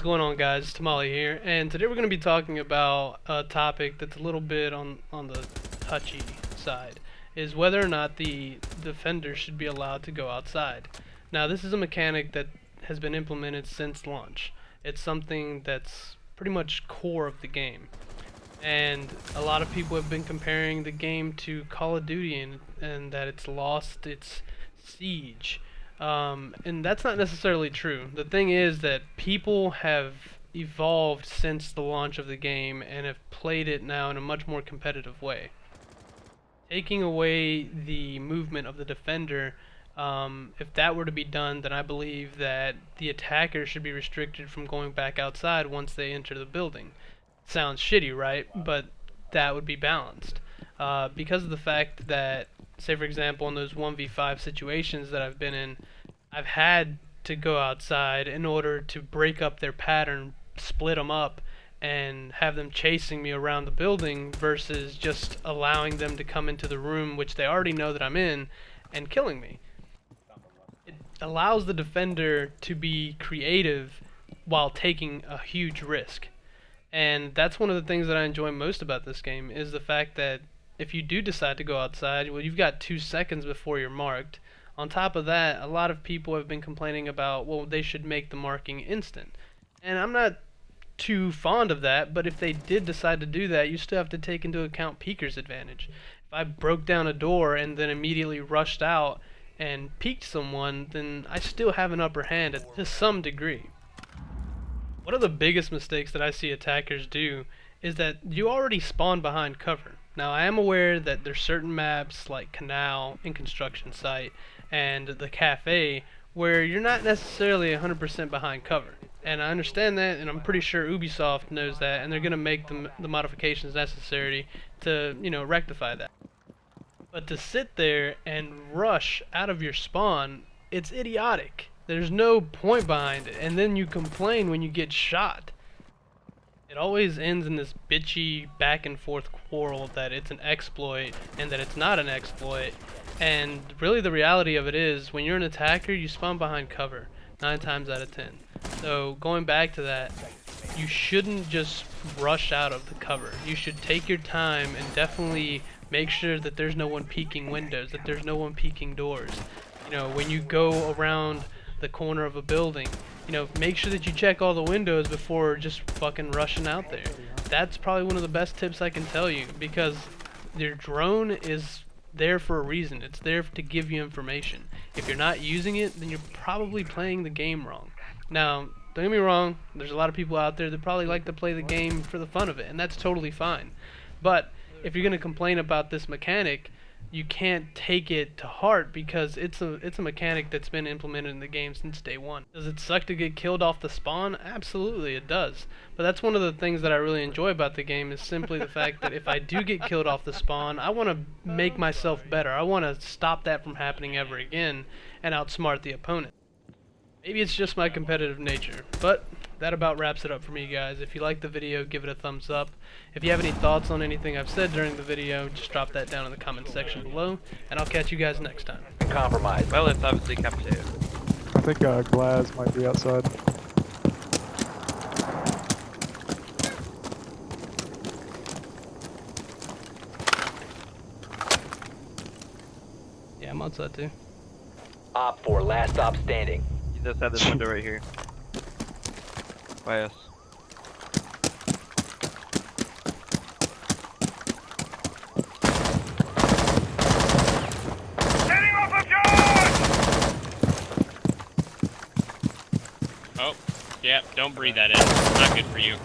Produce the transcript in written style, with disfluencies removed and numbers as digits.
What's going on, guys? Tamale here, and today we're going to be talking about a topic that's a little bit on the touchy side, is whether or not the defender should be allowed to go outside. Now, this is a mechanic that has been implemented since launch. It's something that's pretty much core of the game, and a lot of people have been comparing the game to Call of Duty and that it's lost its siege. And that's not necessarily true. The thing is that people have evolved since the launch of the game and have played it now in a much more competitive way. Taking away the movement of the defender, if that were to be done, then I believe that the attacker should be restricted from going back outside once they enter the building. Sounds shitty, right? But that would be balanced. Because of the fact that, say for example, in those 1v5 situations that I've been in, I've had to go outside in order to break up their pattern, split them up, and have them chasing me around the building versus just allowing them to come into the room, which they already know that I'm in, and killing me. It allows the defender to be creative while taking a huge risk. And that's one of the things that I enjoy most about this game, is the fact that if you do decide to go outside, well, you've got 2 seconds before you're marked. On top of that, a lot of people have been complaining about, well, they should make the marking instant. And I'm not too fond of that, but if they did decide to do that, you still have to take into account peeker's advantage. If I broke down a door and then immediately rushed out and peeked someone, then I still have an upper hand to some degree. One of the biggest mistakes that I see attackers do is that you already spawn behind cover. Now, I am aware that there's certain maps like Canal and Construction Site and the Cafe where you're not necessarily 100% behind cover. And I understand that, and I'm pretty sure Ubisoft knows that, and they're going to make the modifications necessary to, rectify that. But to sit there and rush out of your spawn, it's idiotic. There's no point behind it, and then you complain when you get shot. It always ends in this bitchy back and forth quarrel that it's an exploit and that it's not an exploit. And really the reality of it is, when you're an attacker, you spawn behind cover 9 times out of 10. So going back to that, you shouldn't just rush out of the cover. You should take your time and definitely make sure that there's no one peeking windows, that there's no one peeking doors. When you go around the corner of a building, make sure that you check all the windows before just fucking rushing out there. That's probably one of the best tips I can tell you, because your drone is there for a reason. It's there to give you information. If you're not using it, then you're probably playing the game wrong. Now, don't get me wrong, there's a lot of people out there that probably like to play the game for the fun of it, and that's totally fine. But if you're going to complain about this mechanic, you can't take it to heart, because it's a mechanic that's been implemented in the game since day one. Does it suck to get killed off the spawn? Absolutely, it does. But that's one of the things that I really enjoy about the game, is simply the fact that if I do get killed off the spawn, I want to make myself better. I want to stop that from happening ever again and outsmart the opponent. Maybe it's just my competitive nature, but that about wraps it up for me, guys. If you liked the video, give it a thumbs up. If you have any thoughts on anything I've said during the video, just drop that down in the comment section below, and I'll catch you guys next time. Compromise. Well, it's obviously captured. I think Glaz might be outside. Yeah, I'm outside too. Op 4, last stop standing. You just had this window right here. By us. Setting off a charge! Oh, yeah, don't breathe that in. It's not good for you.